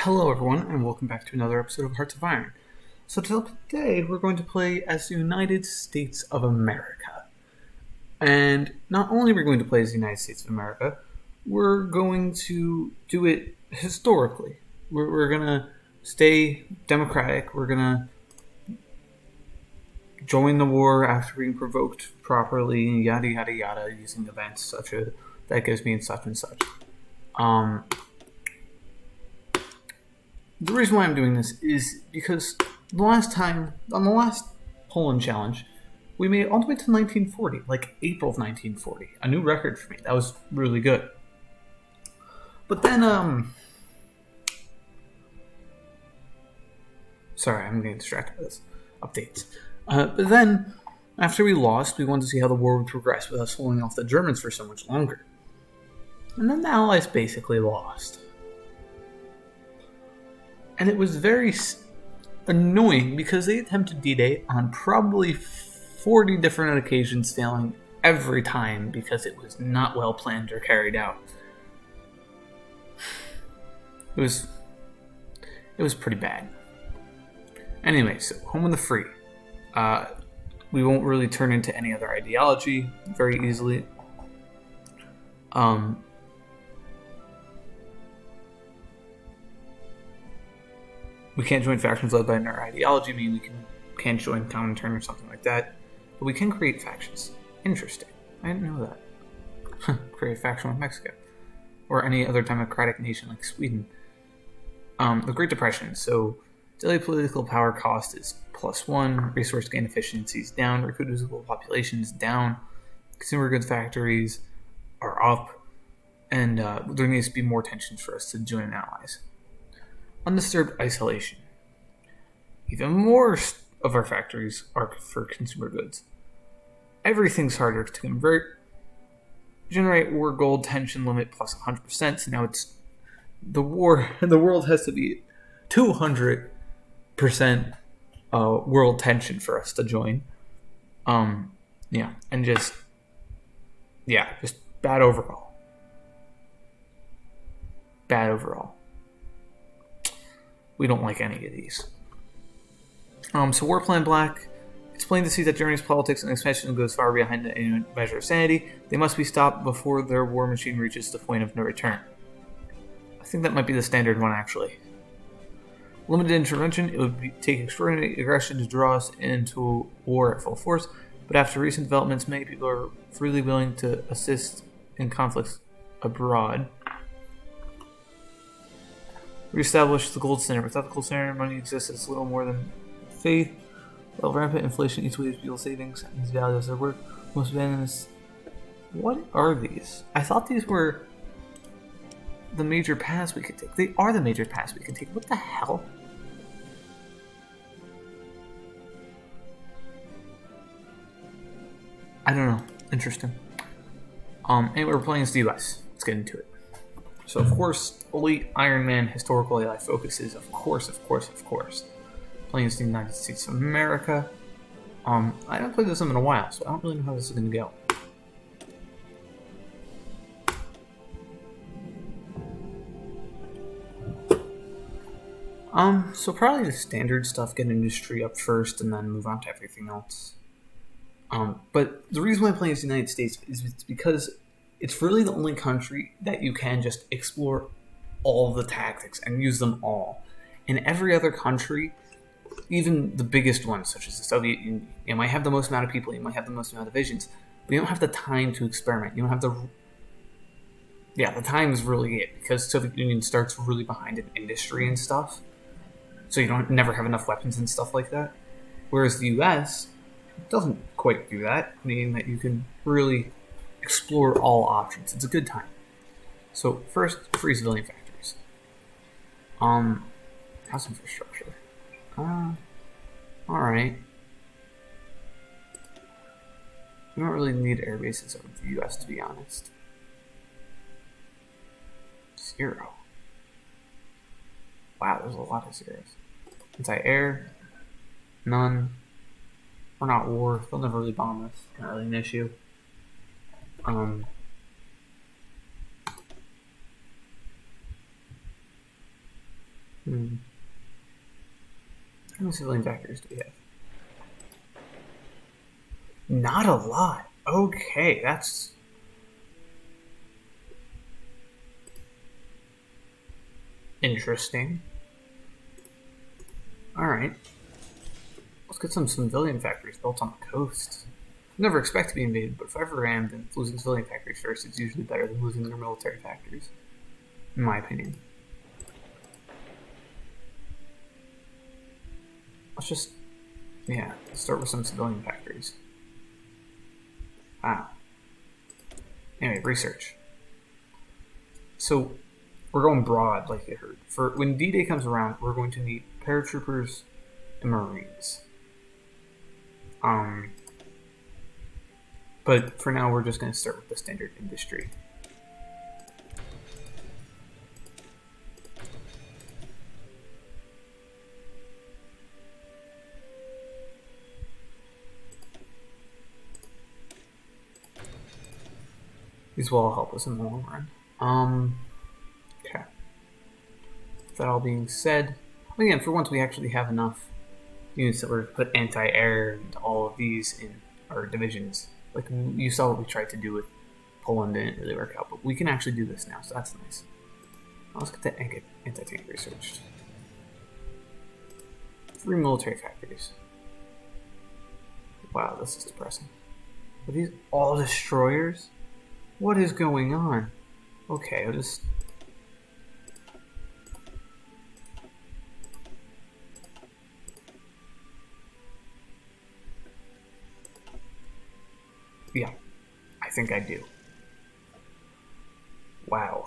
Hello, everyone, and welcome back to another episode of Hearts of Iron. So today we're going to play as the United States of America. And not only are we going to play as the United States of America, we're going to do it historically. We're going to stay democratic. We're going to join the war after being provoked properly, yada yada yada, using events such as that gives me such and such. The reason why I'm doing this is because the last time, on the last Poland challenge, we made it all the way to 1940, like April of 1940. A new record for me. That was really good. But then, sorry, I'm getting distracted by this. Updates. But then, after we lost, we wanted to see how the war would progress with us holding off the Germans for so much longer. And then the Allies basically lost. And it was very annoying because they attempted D-Day on probably 40 different occasions, failing every time because it was not well planned or carried out. It was pretty bad. Anyway, so Home of the Free. We won't really turn into any other ideology very easily. We can't join factions led by another ideology, meaning we can't join Comintern or something like that. But we can create factions. Interesting. I didn't know that. Create a faction with Mexico. Or any other democratic nation like Sweden. The Great Depression. So, daily political power cost is +1. Resource gain efficiency is down. Reproducible population is down. Consumer goods factories are up. And there needs to be more tensions for us to join allies. Undisturbed isolation. Even more of our factories are for consumer goods. Everything's harder to convert. Generate war gold tension limit plus 100%. So now it's the world has to be 200% world tension for us to join. Just bad overall. Bad overall. We don't like any of these. So War Plan Black. It's plain to see that Germany's politics and expansion goes far behind any measure of sanity. They must be stopped before their war machine reaches the point of no return. I think that might be the standard one, actually. Limited intervention. It would take extraordinary aggression to draw us into war at full force, but after recent developments, many people are freely willing to assist in conflicts abroad. Reestablish the gold standard. Without the gold standard, money exists as little more than faith. While rampant inflation eats away at people's savings and these values their work, most abandon this. What are these? I thought these were the major paths we could take. They are the major paths we could take. What the hell? I don't know. Interesting. Anyway, we're playing as the US. Let's get into it. So, of course, Elite Iron Man historical AI focuses, of course. Playing as the United States of America. I haven't played this in a while, so I don't really know how this is going to go. So probably the standard stuff, get industry up first, and then move on to everything else. But the reason why I'm playing as the United States is because it's really the only country that you can just explore all the tactics and use them all. In every other country, even the biggest ones, such as the Soviet Union, you might have the most amount of people, you might have the most amount of divisions, but you don't have the time to experiment. You don't have the... Yeah, the time is really it, because the Soviet Union starts really behind in industry and stuff, so you don't never have enough weapons and stuff like that. Whereas the US doesn't quite do that, meaning that you can really explore all options. It's a good time. So first, free civilian factories. House infrastructure. Alright. We don't really need air bases over the US, to be honest. 0. Wow, there's a lot of zeros. Anti-air. None. We're not war. They'll never really bomb us. Not really an issue. How many civilian factories do we have? Not a lot. Okay, that's... interesting. Alright. Let's get some civilian factories built on the coast. Never expect to be invaded, but if I ever am, then losing civilian factories first is usually better than losing their military factories. In my opinion. Let's just... yeah, start with some civilian factories. Wow. Anyway, research. So, we're going broad, like you heard. For when D-Day comes around, we're going to need paratroopers and Marines. But for now, we're just going to start with the standard industry. These will all help us in the long run. Okay. With that all being said, again, for once we actually have enough units that were put anti-air and all of these in our divisions. Like you saw what we tried to do with Poland, didn't really work out, but we can actually do this now, so that's nice. Now let's get that anti-tank researched. 3 military factories. Wow, this is depressing. Are these all destroyers? What is going on? Okay, I'll just... yeah, I think I do. Wow.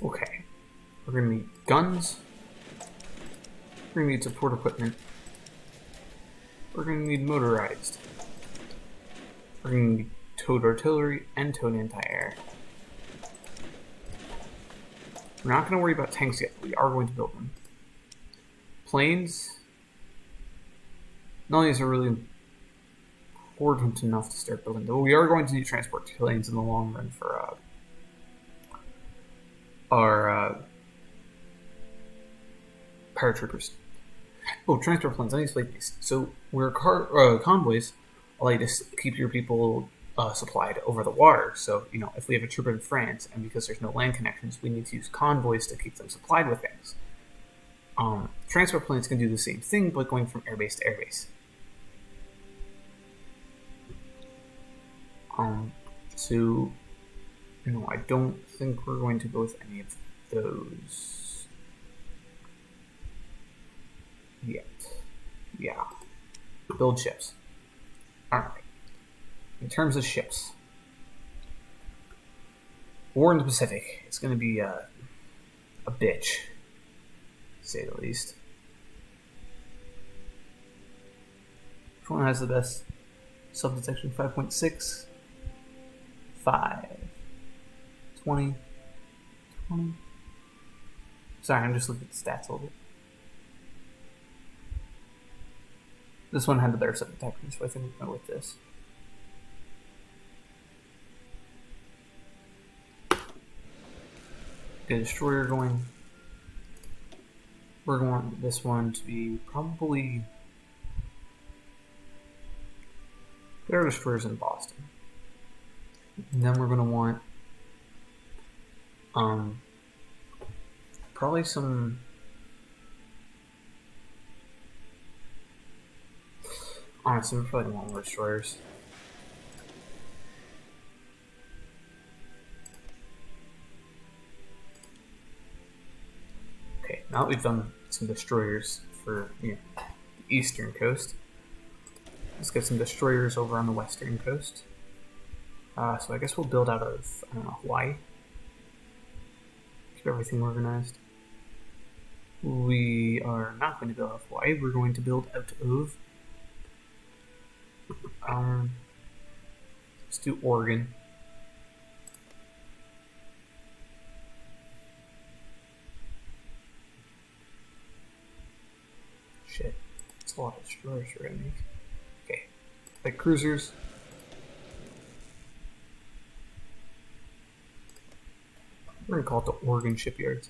Okay. We're gonna need guns. We're gonna need support equipment. We're gonna need motorized. We're gonna need towed artillery and towed anti-air. We're not gonna worry about tanks yet, but we are going to build them. Planes. None of these are really important enough to start building, though we are going to need transport planes in the long run for our paratroopers. Oh, transport planes. I need to explain these. So, where convoys allow you to keep your people supplied over the water. So, you know, if we have a troop in France, and because there's no land connections, we need to use convoys to keep them supplied with things. Transport planes can do the same thing, but going from airbase to airbase. So, no, I don't think we're going to go with any of those yet. Yeah. Build ships. Alright. In terms of ships, war in the Pacific, it's going to be a bitch, to say the least. Which one has the best self-detection? 5.6, 5, 20, 20. Sorry, I'm just looking at the stats a little bit. This one had the better self-detection, so I think we'll go with this. Get a destroyer going. We're going to want this one to be probably... there are destroyers in Boston. And then we're going to want probably some... honestly, we probably want more destroyers. Okay, now that we've done some destroyers for the eastern coast, let's get some destroyers over on the western coast. So I guess we'll build out of, I don't know, Hawaii. Keep everything organized. We are not going to build out of Hawaii. We're going to build out of... let's do Oregon. Shit, that's a lot of destroyers we're gonna make. Okay, like cruisers. We're gonna call it the Oregon Shipyards.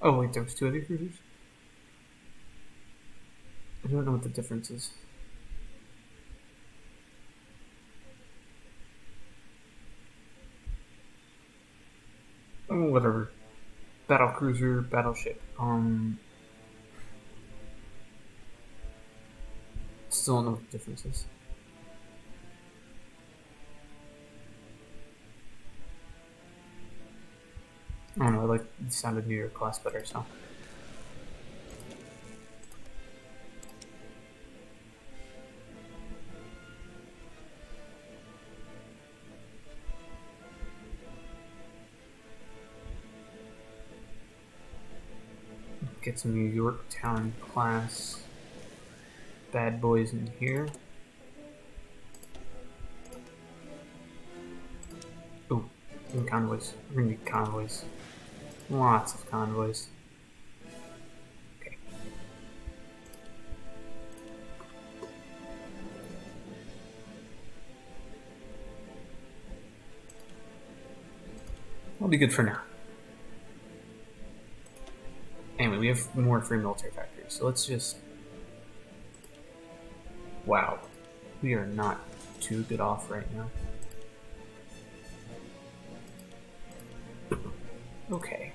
Oh wait, there was two heavy cruisers? I don't know what the difference is. Oh, whatever. Battle cruiser, battleship. Still don't know what the difference is. I don't know, I like the sound of New York class better, so. Get some New Yorktown class bad boys in here. Ooh, and convoys. We're gonna need convoys. Lots of convoys. Okay. That'll be good for now. Anyway, we have more free military factories, so let's just... Wow. We are not too good off right now. Okay.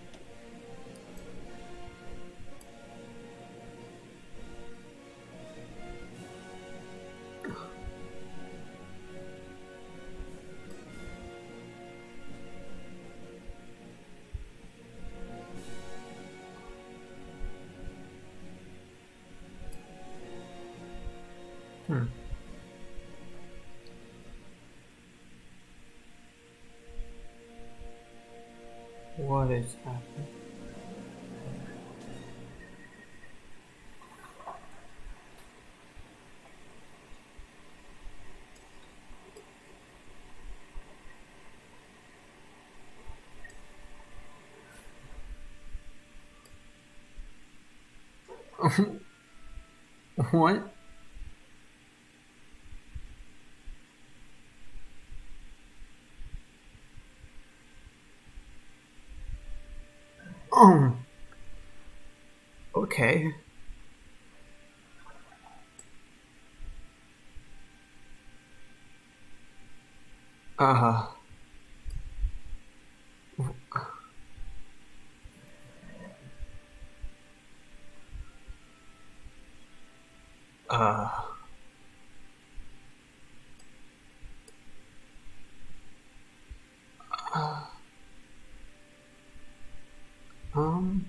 What is happening? What? Okay. Uh, uh, uh, um,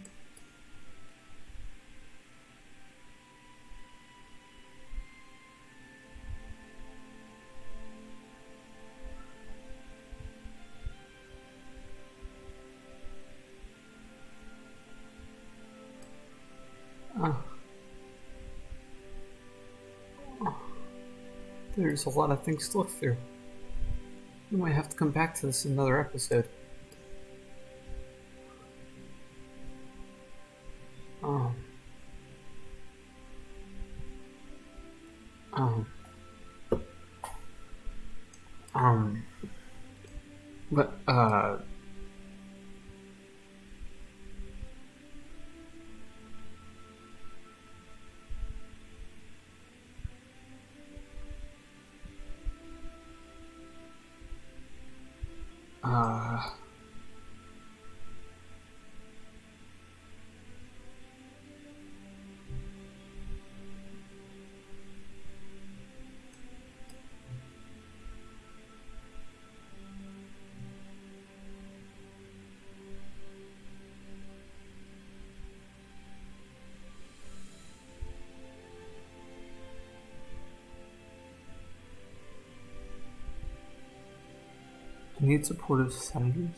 uh, there's a lot of things to look through. We might have to come back to this in another episode. Um, um, um, but, uh, I need supportive senators.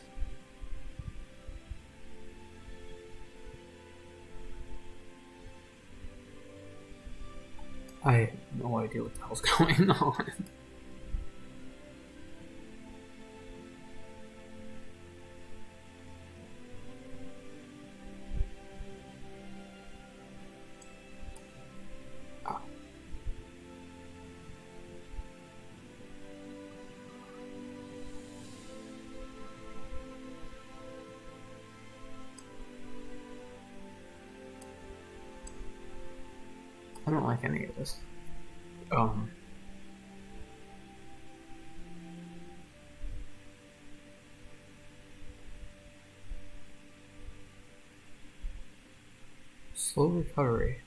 I have no idea what the hell's going on. I don't like any of this. Slow recovery.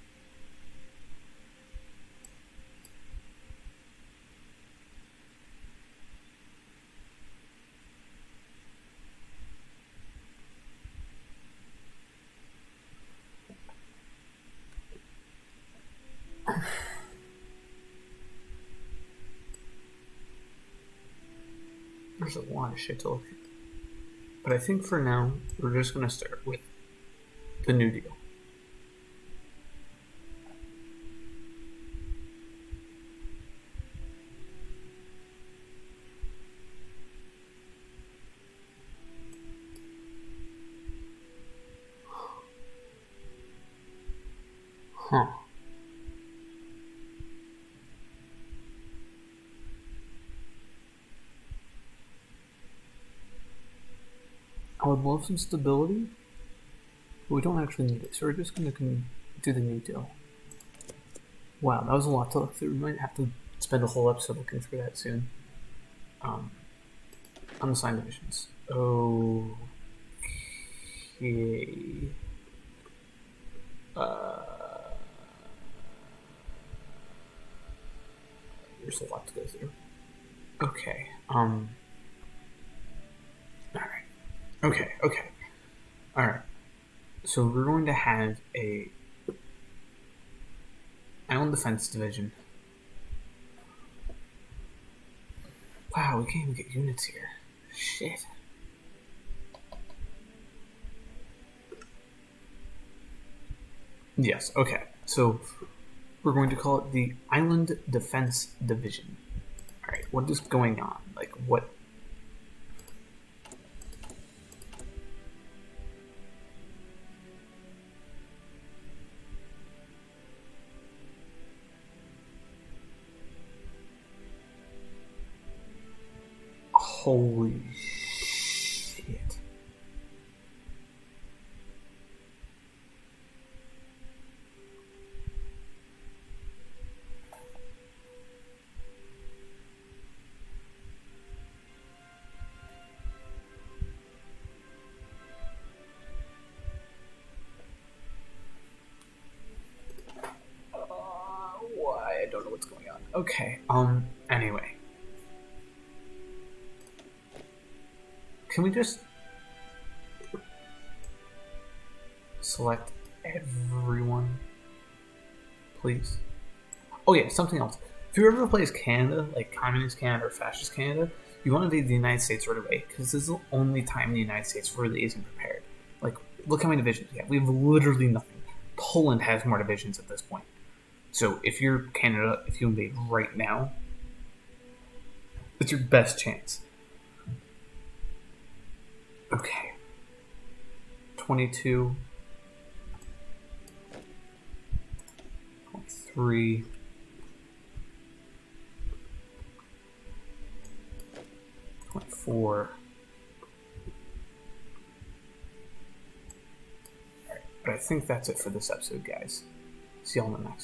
There's a lot of shit to look at. But I think for now, we're just going to start with the New Deal. Huh. I would love some stability, but we don't actually need it, so we're just going to do the New Deal. Wow, that was a lot to look through. We might have to spend a whole episode looking through that soon. Unassigned divisions. Okay. There's a lot to go through. Okay. Alright. Okay. Alright. So we're going to have a Island Defense Division. Wow, we can't even get units here. Shit. Yes, okay. So we're going to call it the Island Defense Division. Alright, what is going on? Like, what? Holy shit. Why? I don't know what's going on. Okay, anyway. Can we just select everyone, please? Oh yeah, something else. If you ever plays Canada, like Communist Canada or Fascist Canada, you want to invade the United States right away, because this is the only time the United States really isn't prepared. Like, look how many divisions we have. We have literally nothing. Poland has more divisions at this point. So if you're Canada, if you invade right now, it's your best chance. Okay. 22. 23. 24. Alright, but I think that's it for this episode, guys. See y'all in the next.